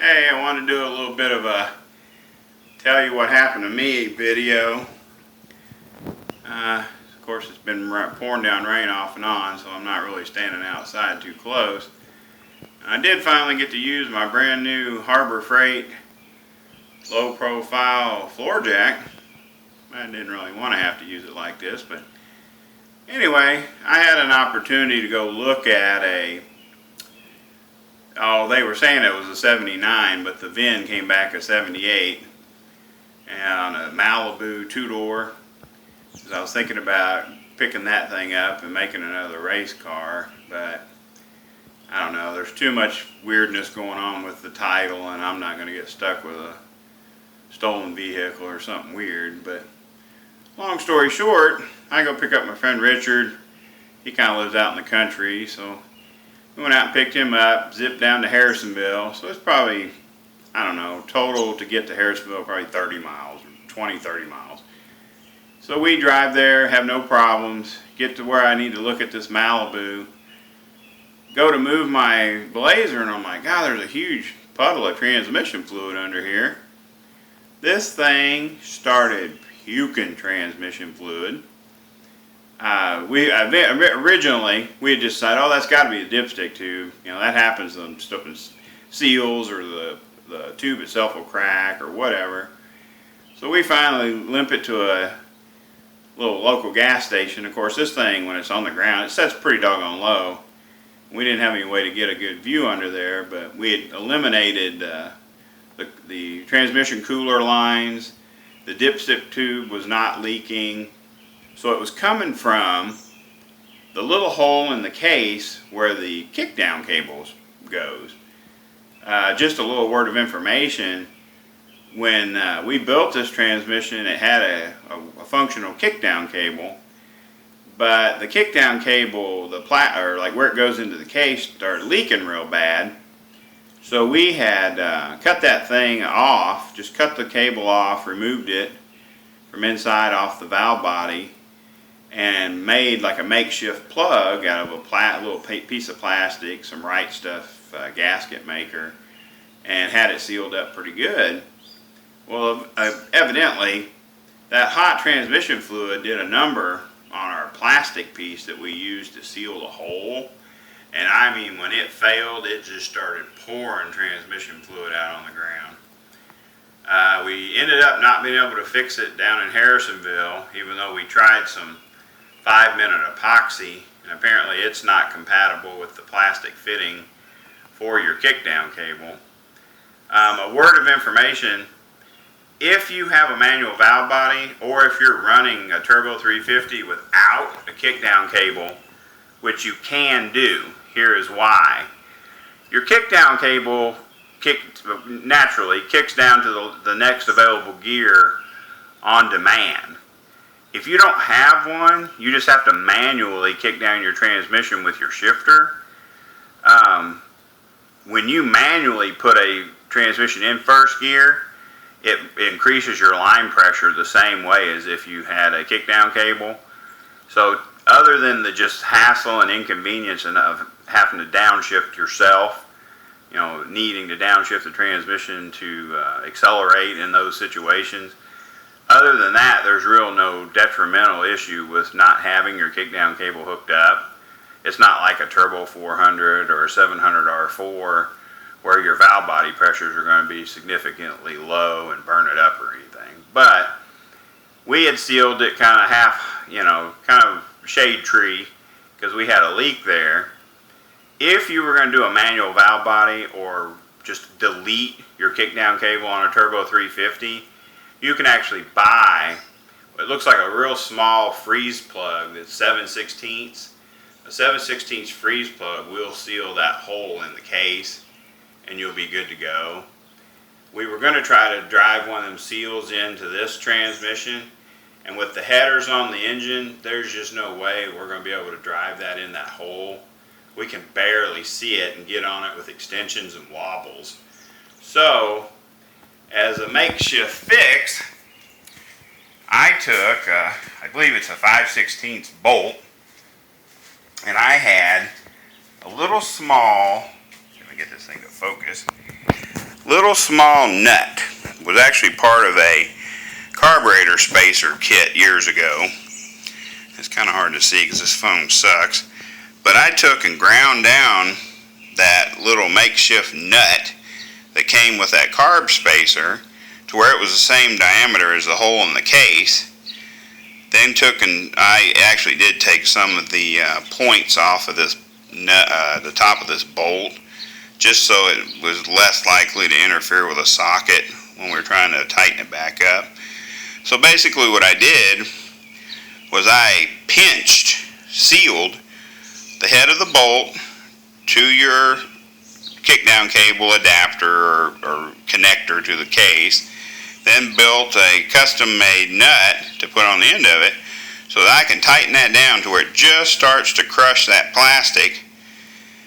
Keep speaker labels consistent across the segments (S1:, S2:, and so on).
S1: Hey, I want to do a little bit of a tell you what happened to me video. Of course, it's been pouring down rain off and on, so I'm not really standing outside too close. I did finally get to use my brand new Harbor Freight low profile floor jack. I didn't really want to have to use it like this, but anyway, I had an opportunity to go look at they were saying it was a 79, but the VIN came back a 78, and a Malibu two-door. I was thinking about picking that thing up and making another race car, but I don't know, there's too much weirdness going on with the title, and I'm not going to get stuck with a stolen vehicle or something weird. But long story short, I go pick up my friend Richard. He kind of lives out in the country, so we went out and picked him up, zipped down to Harrisonville. So it's probably, I don't know, total to get to Harrisonville probably 30 miles, 20, 30 miles. So we drive there, have no problems, get to where I need to look at this Malibu, go to move my Blazer, and I'm like, God, there's a huge puddle of transmission fluid under here. This thing started puking transmission fluid. Originally we had just decided, oh, that's got to be a dipstick tube. You know, that happens when stuff seals, or the tube itself will crack or whatever. So we finally limp it to a little local gas station. Of course, this thing, when it's on the ground, it sets pretty doggone low. We didn't have any way to get a good view under there, but we had eliminated the transmission cooler lines. The dipstick tube was not leaking. So it was coming from the little hole in the case where the kickdown cables goes. Just a little word of information. When we built this transmission, it had a functional kickdown cable, but the kickdown cable, like where it goes into the case, started leaking real bad. So we had cut that thing off, just cut the cable off, removed it from inside off the valve body, and made like a makeshift plug out of a little piece of plastic, some Right Stuff gasket maker, and had it sealed up pretty good. Well, evidently that hot transmission fluid did a number on our plastic piece that we used to seal the hole, and I mean, when it failed, it just started pouring transmission fluid out on the ground. We ended up not being able to fix it down in Harrisonville, even though we tried some 5-minute epoxy, and apparently it's not compatible with the plastic fitting for your kickdown cable. A word of information: if you have a manual valve body, or if you're running a Turbo 350 without a kickdown cable, which you can do, here is why. Your kickdown cable naturally kicks down to the next available gear on demand. If you don't have one, you just have to manually kick down your transmission with your shifter. When you manually put a transmission in first gear, it increases your line pressure the same way as if you had a kickdown cable. So other than the just hassle and inconvenience of having to downshift yourself, you know, needing to downshift the transmission to accelerate in those situations, other than that, there's no detrimental issue with not having your kickdown cable hooked up. It's not like a Turbo 400 or a 700 R4 where your valve body pressures are going to be significantly low and burn it up or anything. But we had sealed it kind of shade tree, because we had a leak there. If you were going to do a manual valve body or just delete your kickdown cable on a Turbo 350, you can actually buy what looks like a real small freeze plug that's 7/16. A 7/16 freeze plug will seal that hole in the case, and you'll be good to go. We were going to try to drive one of them seals into this transmission, and with the headers on the engine, there's just no way we're going to be able to drive that in that hole. We can barely see it and get on it with extensions and wobbles. So, as a makeshift fix, I took, I believe it's a 5/16 bolt, and I had a little small, let me get this thing to focus, little small nut was actually part of a carburetor spacer kit years ago. It's kind of hard to see because this phone sucks. But I took and ground down that little makeshift nut that came with that carb spacer to where it was the same diameter as the hole in the case. Then I actually did take some of the points off of this the top of this bolt, just so it was less likely to interfere with a socket when we were trying to tighten it back up. So basically what I did was I sealed the head of the bolt to your kickdown cable adapter or connector to the case, then built a custom made nut to put on the end of it so that I can tighten that down to where it just starts to crush that plastic.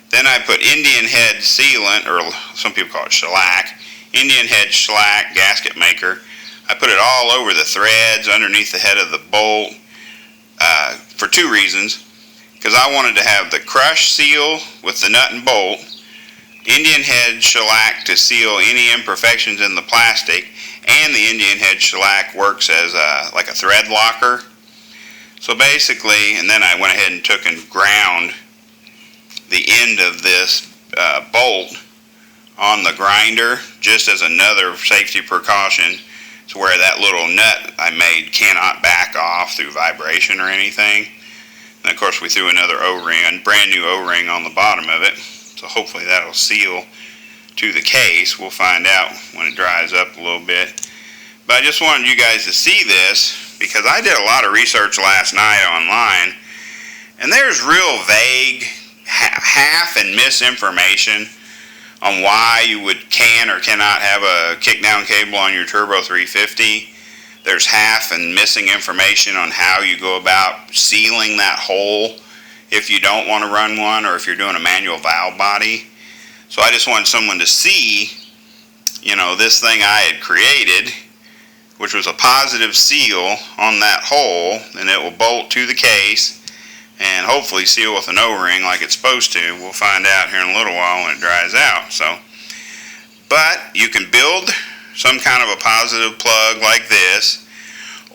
S1: Then I put Indian head sealant, or some people call it shellac, Indian head shellac gasket maker. I put it all over the threads underneath the head of the bolt for two reasons. Because I wanted to have the crush seal with the nut and bolt, Indian head shellac to seal any imperfections in the plastic, and the Indian head shellac works as like a thread locker. So basically, and then I went ahead and took and ground the end of this bolt on the grinder just as another safety precaution, to where that little nut I made cannot back off through vibration or anything. And of course we threw another O-ring, a brand new O-ring on the bottom of it, so hopefully that'll seal to the case. We'll find out when it dries up a little bit. But I just wanted you guys to see this because I did a lot of research last night online, and there's real vague half and misinformation on why you can or cannot have a kickdown cable on your Turbo 350. There's half and missing information on how you go about sealing that hole if you don't want to run one, or if you're doing a manual valve body. So I just wanted someone to see, this thing I had created, which was a positive seal on that hole, and it will bolt to the case and hopefully seal with an O-ring like it's supposed to. We'll find out here in a little while when it dries out. But you can build some kind of a positive plug like this,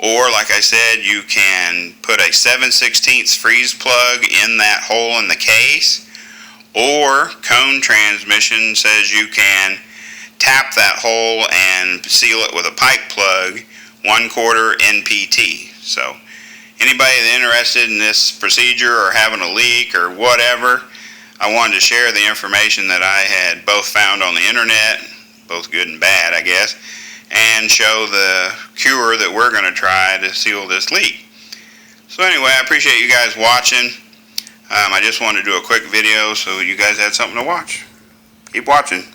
S1: or like I said, you can put a 7/16 freeze plug in that hole in the case, or Cone Transmission says you can tap that hole and seal it with a pipe plug 1/4 NPT. So anybody that's interested in this procedure or having a leak or whatever, I wanted to share the information that I had both found on the internet, both good and bad I guess, and show the cure that we're going to try to seal this leak. So anyway, I appreciate you guys watching. I just wanted to do a quick video so you guys had something to watch. Keep watching.